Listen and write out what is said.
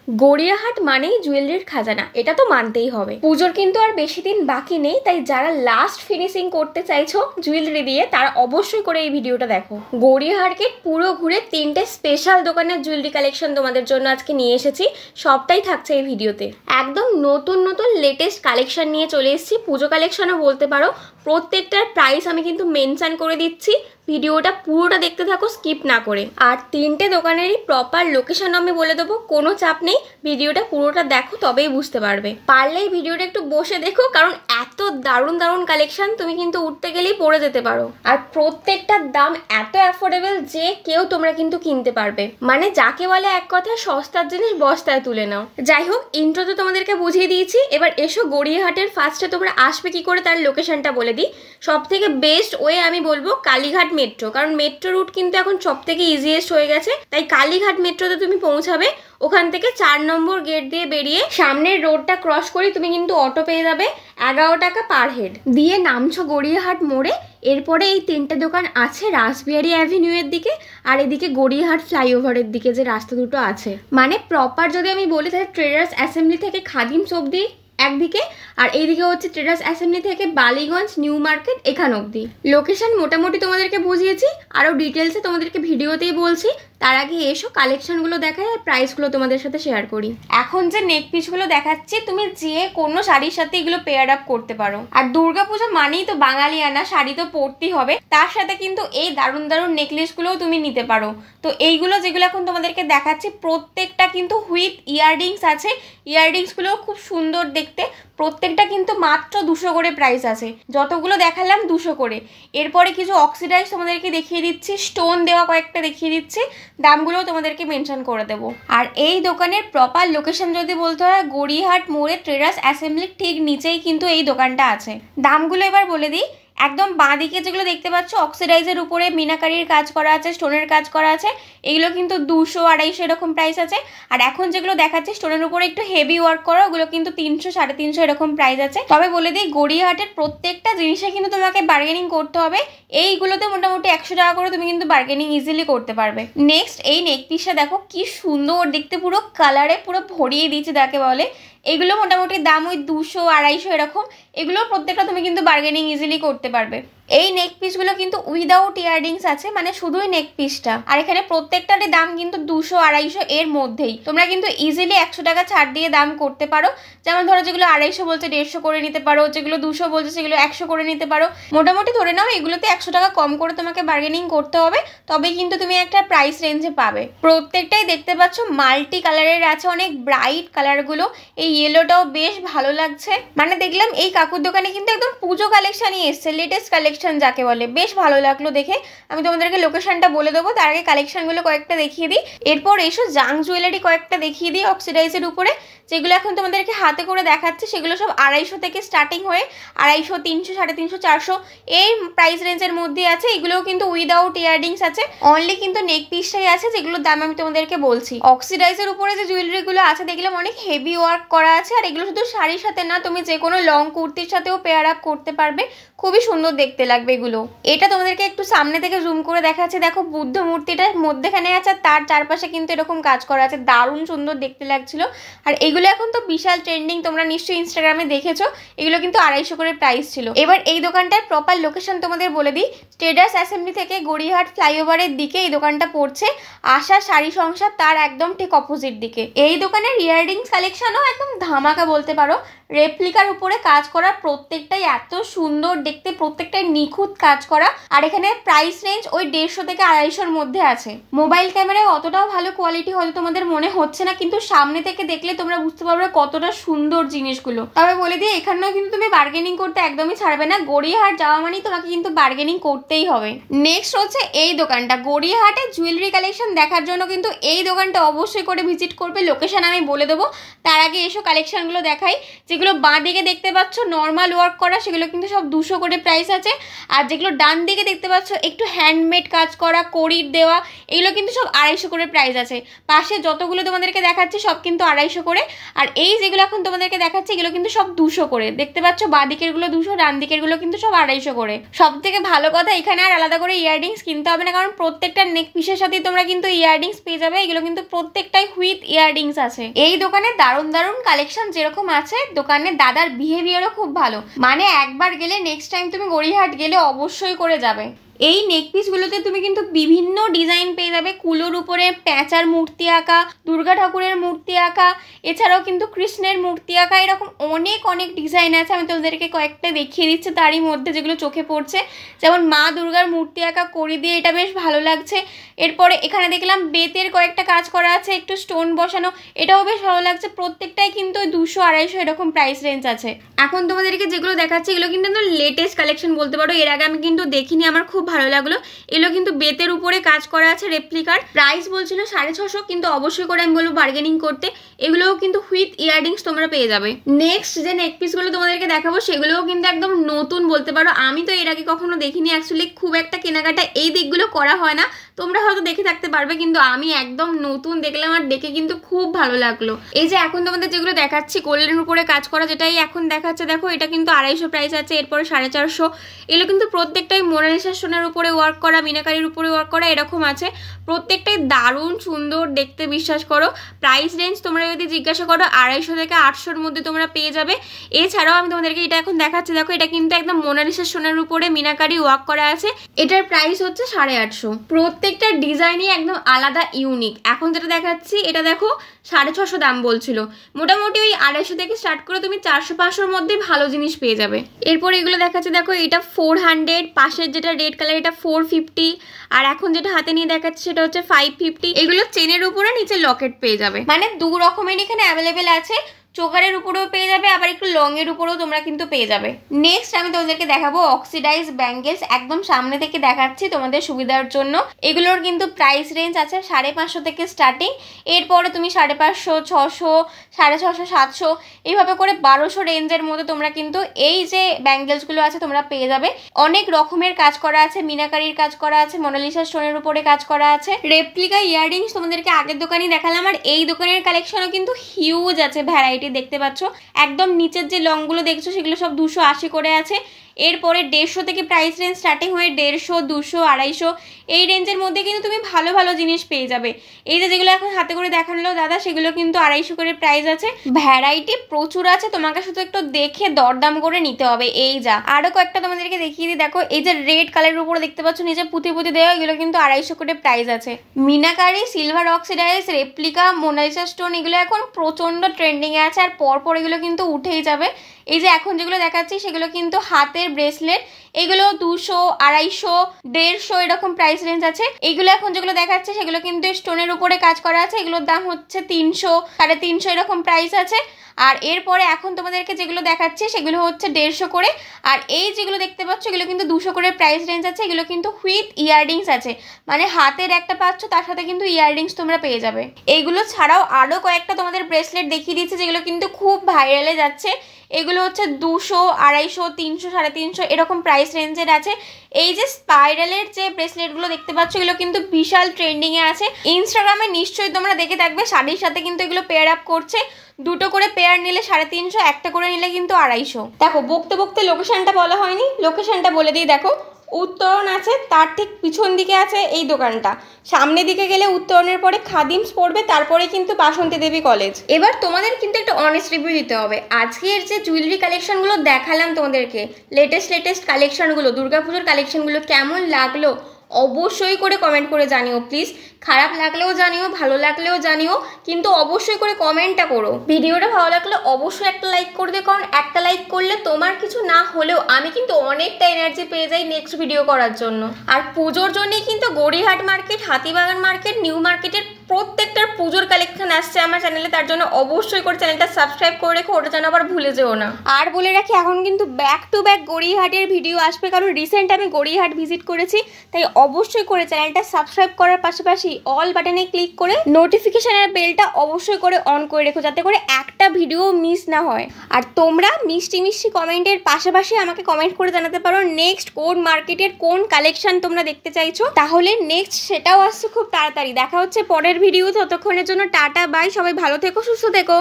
গড়িয়াহাট মানেই জুয়েলারির খাজানা, এটা তো মানতেই হবে। পুজোর কিন্তু আর বেশি দিন বাকি নেই, তাই যারা লাস্ট ফিনিশিং করতে চাইছো জুয়েলারি দিয়ে তারা অবশ্যই করে এই ভিডিওটা দেখো। গড়িয়াহাটকে পুরো ঘুরে 3টে স্পেশাল দোকানের জুয়েলারি কালেকশন তোমাদের জন্য আজকে নিয়ে এসেছি, সবটাই থাকছে এই ভিডিওতে। একদম নতুন নতুন লেটেস্ট কালেকশন নিয়ে চলে এসেছি, পুজো কালেকশনও বলতে পারো। প্রত্যেকটার প্রাইস আমি কিন্তু মেনশন করে দিচ্ছি, ভিডিওটা পুরোটা দেখতে থাকো স্কিপ না করে। আর 3টে দোকানেরই প্রপার লোকেশন আমি বলে দেবো, কোনো চাপ নেই, ভিডিওটা পুরোটা দেখো তবেই বুঝতে পারবে। পারলে এই ভিডিওটা একটু বসে দেখো, কারণ এত দারুণ দারুণ কালেকশন তুমি কিন্তু উঠতে গেলেই পড়ে যেতে পারো। আর প্রত্যেকটার দাম এত অ্যাফোর্ডেবল যে কেউ তোমরা কিন্তু কিনতে পারবে, মানে যাকে বলে এক কথা সস্তার জিনিস বস্তায় তুলে নাও। যাই হোক, ইন্ট্রো তো তোমাদেরকে বুঝিয়ে দিয়েছি, এবার এসো গড়িয়াহাটের ফার্স্টে তোমরা আসবে কি করে তার লোকেশনটা বলে দিই। সব থেকে বেস্ট ওয়ে আমি বলবো কালীঘাট মেট্রো, কারণ মেট্রো রুট কিন্তু এখন সব থেকে ইজিয়েস্ট হয়ে গেছে, তাই কালীঘাট মেট্রোতে তুমি পৌঁছাবে। ওখান থেকে 4 নম্বর গেট দিয়ে বেরিয়ে সামনের রোডটা ক্রস করে তুমি কিন্তু অটো পেয়ে যাবে 11 টাকা পার হেড দিয়ে। নামছো গড়িয়াহাট মোড়ে, এরপরে এই 3টে দোকান আছে রাসবিহারী অ্যাভিনিউ এর দিকে আর এদিকে গড়িয়াহাট ফ্লাইওভারের দিকে যে রাস্তা দুটো আছে। মানে প্রপার যদি আমি বলি তাহলে ট্রেডার্স অ্যাসেম্বলি থেকে খাদিমস অবধি একদিকে, আর এইদিকে হচ্ছে ট্রেডার্স অ্যাসেম্বলি থেকে বালিগঞ্জ নিউ মার্কেট এখান অবধি। লোকেশন মোটামুটি তোমাদেরকে বুঝিয়েছি, আরও ডিটেলসে তোমাদেরকে ভিডিওতেই বলছি। তার আগে এসো কালেকশনগুলো দেখাই আর প্রাইসগুলো তোমাদের সাথে শেয়ার করি। এখন যে নেক পিসগুলো দেখাচ্ছি তুমি যে কোনো শাড়ির সাথে এগুলো পেয়ার আপ করতে পারো। আর দুর্গাপুজো মানেই তো বাঙালিয়ানা, শাড়ি তো পরতেই হবে, তার সাথে কিন্তু এই দারুণ দারুণ নেকলেসগুলোও তুমি নিতে পারো। তো এইগুলো যেগুলো এখন তোমাদেরকে দেখাচ্ছি প্রত্যেকটা কিন্তু উইথ ইয়াররিংস আছে, ইয়াররিংসগুলোও খুব সুন্দর দেখতে। প্রত্যেকটা কিন্তু মাত্র 200 করে প্রাইস আছে, যতগুলো দেখালাম 200 করে। এরপরে কিছু অক্সিডাইজ তোমাদেরকে দেখিয়ে দিচ্ছি, স্টোন দেওয়া কয়েকটা দেখিয়ে দিচ্ছি, দামগুলোও তোমাদেরকে মেনশন করে দেবো। আর এই দোকানের প্রপার লোকেশন যদি বলতে হয়, গড়িয়াহাট মোড়ে ট্রেডার্স অ্যাসেম্বলির ঠিক নিচেই কিন্তু এই দোকানটা আছে। দামগুলো এবার বলে দিই। একদম বাঁ দিকে যেগুলো দেখতে পাচ্ছ অক্সিডাইজের উপরে মিনাকারির কাজ করা আছে, স্টোনের কাজ করা আছে, এগুলো কিন্তু 200, 250 এরকম প্রাইস আছে। আর এখন যেগুলো দেখাচ্ছি স্টোনের উপরে একটু হেভি ওয়ার্ক করা, ওগুলো কিন্তু 300, 350 এরকম প্রাইস আছে। তবে বলে দিই গড়িয়াহাটের প্রত্যেকটা জিনিসে কিন্তু তোমাকে বার্গেনিং করতে হবে, এইগুলোতে মোটামুটি 100 টাকা করে তুমি কিন্তু বার্গেনিং ইজিলি করতে পারবে। নেক্সট এই নেক পিসটা দেখো কি সুন্দর দেখতে, পুরো কালারে পুরো ভরিয়ে দিয়েছে যাকে বলে। এগুলো মোটামুটি দাম ওই 200, 250 এরকম, এগুলো প্রত্যেকটা তুমি কিন্তু বার্গেনিং ইজিলি করতে পারবে। এই নেক পিসগুলো কিন্তু উইদাউট ইয়াররিংস আছে, মানে শুধুই নেক পিসটা। আর এখানে প্রত্যেকটারই দাম কিন্তু 200, 250 এর মধ্যেই। তোমরা কিন্তু ইজিলি 100 টাকা ছাড় দিয়ে দাম করতে পারো। যেমন ধরো যেগুলো 250 বলছে 150 করে নিতে পারো, যেগুলো 200 বলছে সেগুলো 100 করে নিতে পারো। মোটামুটি ধরে নাও এগুলোতে 100 টাকা কম করে তোমাকে বার্গেনিং করতে হবে, তবে কিন্তু তুমি একটা প্রাইস রেঞ্জে পাবে। প্রত্যেকটাই দেখতে পাচ্ছ মাল্টি কালারের আছে, অনেক ব্রাইট কালারগুলো। এই ইয়েলোটাও বেশ ভালো লাগছে, মানে দেখলাম এই কাকুর দোকানে কিন্তু একদম পুজো কালেকশনই এসছে, লেটেস্ট কালেকশন যাকে বলে, বেশ ভালো লাগলো দেখে। আমি তোমাদেরকে লোকেশনটা বলে দেবো, তার আগে কালেকশনগুলো কয়েকটা দেখিয়ে দিই। এরপর এসো জাং জুয়েলারি কয়েকটা দেখিয়ে দিই অক্সিডাইজের উপরে। যেগুলো এখন তোমাদেরকে হাতে করে দেখাচ্ছে সেগুলো সব 250 থেকে স্টার্টিং হয়ে 250, 300, 350, 400 এই প্রাইস রেঞ্জের মধ্যে আছে। এগুলোও কিন্তু উইদাউট ইয়াররিংস আছে, অনলি কিন্তু নেক পিসটাই আছে, যেগুলোর দাম আমি তোমাদেরকে বলছি। অক্সিডাইজের উপরে যে জুয়েলারিগুলো আছে দেখলাম অনেক হেভি ওয়ার্ক করা আছে, আর এগুলো শুধু শাড়ির সাথে না, তুমি যে কোনো লং কুর্তির সাথেও পেয়ার আপ করতে পারবে, খুবই সুন্দর দেখতে লাগবে এগুলো। এটা তোমাদেরকে একটু সামনে থেকে জুম করে দেখাচ্ছে, দেখো বুদ্ধ মূর্তিটা মধ্যেখানে আছে, আর তার চারপাশে কিন্তু এরকম কাজ করা আছে, দারুণ সুন্দর দেখতে লাগছিল। আর এগুলো এখন তো বিশাল ট্রেন্ডিং, তোমরা নিশ্চয়ই ইনস্টাগ্রামে দেখেছো। এগুলো কিন্তু 250 করে প্রাইস ছিল। এবার এই দোকানটার প্রপার লোকেশন তোমাদের বলে দিই। ট্রেডার্স অ্যাসেম্বলি থেকে গড়িয়াহাট ফ্লাইওভারের দিকে এই দোকানটা পড়ছে, আশা শাড়ি সংসার তার একদম ঠিক অপোজিট দিকে। এই দোকানের ইয়াররিংস কালেকশনও একদম ধামাকা বলতে পারো, রেপ্লিকার উপরে কাজ করা, প্রত্যেকটাই এত সুন্দর দেখতে, প্রত্যেকটাই নিখুঁত কাজ করা। আর এখানে প্রাইস রেঞ্জ ওই 150 থেকে 250-র মধ্যে আছে। মোবাইল ক্যামেরায় অতটাও ভালো কোয়ালিটি হয়তো তোমাদের মনে হচ্ছে না, কিন্তু সামনে থেকে দেখলে তোমরা বুঝতে পারবে কতটা সুন্দর জিনিসগুলো। তবে বলে দিই এখানেও কিন্তু তুমি বার্গেনিং করতে একদমই ছাড়বে না, গড়িয়াহাট যাওয়া মানেই তোমাকে কিন্তু বার্গেনিং করতেই হবে। নেক্সট হচ্ছে এই দোকানটা, গড়িয়াহাটে জুয়েলারি কালেকশন দেখার জন্য কিন্তু এই দোকানটা অবশ্যই করে ভিজিট করবে, লোকেশন আমি বলে দেবো। তার আগে এসো কালেকশনগুলো দেখাই। যেগুলো বাঁ দিকে দেখতে পাচ্ছ নর্মাল ওয়ার্ক করা, সেগুলো কিন্তু সব 200 করে প্রাইস আছে। আর যেগুলো ডান দিকে দেখতে পাচ্ছ একটু হ্যান্ডমেড কাজ করা, কড়ির দেওয়া, এগুলো কিন্তু সব 250 করে প্রাইস আছে। পাশে যতগুলো তোমাদেরকে দেখাচ্ছি সব কিন্তু 250 করে। আর এই যেগুলো এখন তোমাদেরকে দেখাচ্ছি এগুলো কিন্তু সব 200 করে। দেখতে পাচ্ছ বাঁ দিকেরগুলো 200, ডান দিকেরগুলো কিন্তু সব 250 করে। সব থেকে ভালো কথা এখানে আর আলাদা করে ইয়াররিংস কিনতে হবে না, কারণ প্রত্যেকটা নেক পিসের সাথেই তোমরা কিন্তু ইয়াররিংস পেয়ে যাবে। এগুলো কিন্তু প্রত্যেকটাই হুইথ ইয়াররিংস আছে। এই দোকানে দারুণ দারুণ কালেকশন যেরকম আছে, দোকানের দাদার বিহেভিয়ারও খুব ভালো। মানে একবার গেলে নেক্সট টাইম তুমি গড়িয়াহাট গেলে অবশ্যই করে যাবে। এই নেক পিসগুলোতে তুমি কিন্তু বিভিন্ন ডিজাইন পেয়ে যাবে। কুলোর উপরে প্যাঁচার মূর্তি আঁকা, দুর্গা ঠাকুরের মূর্তি আঁকা, এছাড়াও কিন্তু কৃষ্ণের মূর্তি আঁকা, এরকম অনেক অনেক ডিজাইন আছে। আমি তোমাদেরকে কয়েকটা দেখিয়ে দিচ্ছি তারই মধ্যে যেগুলো চোখে পড়ছে। যেমন মা দুর্গার মূর্তি আঁকা করি দিয়ে, এটা বেশ ভালো লাগছে। এরপরে এখানে দেখলাম বেতের কয়েকটা কাজ করা আছে, একটু স্টোন বসানো, এটাও বেশ ভালো লাগছে। প্রত্যেকটাই কিন্তু 200-250 এরকম প্রাইস রেঞ্জ আছে। এখন তোমাদেরকে যেগুলো দেখাচ্ছি এগুলো কিন্তু লেটেস্ট কালেকশন বলতে পারো, এর আগে আমি কিন্তু দেখিনি, আমার খুব ভালো লাগলো। এগুলো কিন্তু বেতের উপরে কাজ করা আছে রেপ্লিকার। প্রাইস বলছিল 650, কিন্তু অবশ্যই করে আমি বলবো বার্গেনিং করতে। এগুলোও কিন্তু হুইথ ইয়াররিংস তোমরা পেয়ে যাবে। নেক্সট যে নেক পিসগুলো তোমাদেরকে দেখাবো সেগুলোও কিন্তু একদম নতুন বলতে পারো। আমি তো এর আগে কখনো দেখিনি, অ্যাকচুয়ালি খুব একটা কেনাকাটা এই দিকগুলো করা হয় না, তোমরা হয়তো দেখে থাকতে পারবে, কিন্তু আমি একদম নতুন দেখলাম আর দেখে কিন্তু খুব ভালো লাগলো। এই যে এখন তোমাদের যেগুলো দেখাচ্ছি গোল্ডের উপরে কাজ করা, যেটাই এখন দেখাচ্ছে দেখো, এটা কিন্তু 250 প্রাইস আছে। এরপরে 450। এগুলো কিন্তু প্রত্যেকটাই মোনালিসা সোনার উপরে ওয়ার্ক করা, মিনাকারির উপরে ওয়ার্ক করা, এরকম আছে। প্রত্যেকটাই দারুণ সুন্দর দেখতে, বিশ্বাস করো। প্রাইস রেঞ্জ তোমরা যদি জিজ্ঞাসা করো 250 থেকে 800-র মধ্যে তোমরা পেয়ে যাবে। এছাড়াও আমি তোমাদেরকে এটা এখন দেখাচ্ছি দেখো, এটা কিন্তু একদম মোনালিসা সোনার উপরে মিনাকারি ওয়ার্ক করা আছে। এটার প্রাইস হচ্ছে 850। প্রত্যেকটা ডিজাইনই একদম আলাদা, ইউনিক। এখন যেটা দেখাচ্ছি এটা দেখো 650 দাম বলছিল। মোটামুটি ওই 250 থেকে স্টার্ট করে তুমি 400-500-র মধ্যে ভালো জিনিস পেয়ে যাবে। এরপর এগুলো দেখাচ্ছে দেখো, এটা 400, পাশের যেটা রেড কালার এটা 450, আর এখন যেটা হাতে নিয়ে দেখাচ্ছে সেটা হচ্ছে 550। এগুলো চেনের উপরে নিচে লকেট পেয়ে যাবে, মানে 2 রকমের এখানে অ্যাভেলেবেল আছে। চোকারের উপরেও পেয়ে যাবে, আবার একটু লং এর উপরেও তোমরা কিন্তু পেয়ে যাবে। নেক্সট আমি তোমাদেরকে দেখাবো অক্সিডাইজ ব্যাঙ্গেলস। একদম সামনে থেকে দেখাচ্ছি তোমাদের সুবিধার জন্য। এগুলোর কিন্তু প্রাইস রেঞ্জ আছে 550 থেকে স্টার্টিং। এরপরে তুমি 550, 600, 650, 700 এইভাবে করে 1200 রেঞ্জের মধ্যে তোমরা কিন্তু এই যে ব্যাঙ্গেলসগুলো আছে তোমরা পেয়ে যাবে। অনেক রকমের কাজ করা আছে, মিনাকারির কাজ করা আছে, মোনালিসা স্টোনের উপরে কাজ করা আছে। রেপ্লিকা ইয়াররিংস তোমাদেরকে আগের দোকানেই দেখালাম, আর এই দোকানের কালেকশনও কিন্তু হিউজ আছে, ভ্যারাইটি দেখতে পাচ্ছ। একদম নিচের যে লংগুলো দেখছো সেগুলো সব 280 করে আছে। এরপরে 150 থেকে প্রাইস রেঞ্জ স্টার্টিং হয়ে 150, 200, 250 এই রেঞ্জের মধ্যে কিন্তু তুমি ভালো ভালো জিনিস পেয়ে যাবে। এই যে যেগুলো এখন হাতে করে দেখানো দাদা, সেগুলো কিন্তু 250 করে প্রাইস আছে। ভ্যারাইটি প্রচুর আছে, তোমাকে শুধু একটু দেখে দরদাম করে নিতে হবে। এই যা আরো কয়েকটা তোমাদেরকে দেখিয়ে দিই। দেখো এই যে রেড কালারের উপরে দেখতে পাচ্ছ নিচে পুঁতি পুঁতি দেওয়া, এগুলো কিন্তু 250 করে প্রাইস আছে। Meenakari, silver oxidise, replica, Mona Lisa stone, এগুলো এখন প্রচন্ড ট্রেন্ডিং এ আছে, আর পরপর এগুলো কিন্তু উঠেই যাবে। এই যে এখন যেগুলো দেখাচ্ছি সেগুলো কিন্তু হাতের ব্রেসলেট, এগুলো 200, 250, 150 এরকম প্রাইস রেঞ্জ আছে। এইগুলো এখন যেগুলো দেখাচ্ছে সেগুলো কিন্তু স্টোনের উপরে কাজ করা আছে, এগুলোর দাম হচ্ছে 300, 350 এরকম প্রাইস আছে। আর এরপরে এখন তোমাদেরকে যেগুলো দেখাচ্ছি সেগুলো হচ্ছে 150 করে। আর এই যেগুলো দেখতে পাচ্ছ এগুলো কিন্তু 200 করে প্রাইস রেঞ্জ আছে। এগুলো কিন্তু হুইথ ইয়াররিংস আছে, মানে হাতের একটা পাচ্ছ, তার সাথে কিন্তু ইয়াররিংস তোমরা পেয়ে যাবে। এইগুলো ছাড়াও আরো কয়েকটা তোমাদের ব্রেসলেট দেখিয়ে দিচ্ছি যেগুলো কিন্তু খুব ভাইরালে যাচ্ছে। এগুলো হচ্ছে 200, 250, 300, 350 এরকম প্রাইস রেঞ্জের আছে। এই যে স্পাইরালের যে ব্রেসলেটগুলো দেখতে পাচ্ছ এগুলো কিন্তু বিশাল ট্রেন্ডিংয়ে আছে। ইনস্টাগ্রামে নিশ্চয়ই তোমরা দেখে থাকবে, শাড়ির সাথে কিন্তু এগুলো পেয়ার আপ করছে। 2টো করে পেয়ার নিলে 350, একটা করে নিলে কিন্তু 250। দেখো বকতে বকতে লোকেশনটা বলা হয়নি, লোকেশনটা বলে দিই। দেখো উত্তরণ আছে, তার ঠিক পিছন দিকে আছে এই দোকানটা। সামনের দিকে গেলে উত্তরণের পরে খাদিমস পড়বে, তারপরে কিন্তু বাসন্তী দেবী কলেজ। এবার তোমাদের কিন্তু একটা অনেস্ট রিভিউ দিতে হবে। আজকের যে জুয়েলারি কালেকশনগুলো দেখালাম তোমাদেরকে, লেটেস্ট কালেকশনগুলো, দুর্গাপুজোর কালেকশনগুলো কেমন লাগলো অবশ্যই করে কমেন্ট করে জানিও প্লিজ। খারাপ লাগলেও জানিও, ভালো লাগলেও জানিও, কিন্তু অবশ্যই করে কমেন্টটা করো। ভিডিওটা ভালো লাগলে অবশ্যই একটা লাইক করবে, কারণ একটা লাইক করলে তোমার কিছু না হলেও আমি কিন্তু অনেকটা এনার্জি পেয়ে যাই নেক্সট ভিডিও করার জন্য। আর পুজোর জন্যই কিন্তু Gariahat market, Hatibagan market, new মার্কেটের প্রত্যেকটার পুজোর কালেকশন আসছে আমার চ্যানেলে, তার জন্য অবশ্যই করে চ্যানেলটা সাবস্ক্রাইব করে রেখো, ওটা যেন আবার ভুলে যেও না। আর বলে রাখি এখন কিন্তু ব্যাক টু ব্যাক গড়িয়াহাটের ভিডিও আসবে, কারণ রিসেন্ট আমি গড়িয়াহাট ভিজিট করেছি, তাই অবশ্যই করে চ্যানেলটা সাবস্ক্রাইব করার পাশাপাশি অল বাটনে ক্লিক করে নোটিফিকেশনের বেলটা অবশ্যই করে অন করে রেখো, যাতে করে একটা ভিডিও মিস না হয়। আর তোমরা মিষ্টি মিষ্টি কমেন্টের পাশাপাশি আমাকে কমেন্ট করে জানাতে পারো নেক্সট কোন মার্কেটের কোন কালেকশন তোমরা দেখতে চাইছো, তাহলে নেক্সট সেটাও আসছে খুব তাড়াতাড়ি। দেখা হচ্ছে পরের ভিডিও, ততক্ষণের জন্য টাটা বাই, সবাই ভালো থেকো, সুস্থ থেকো।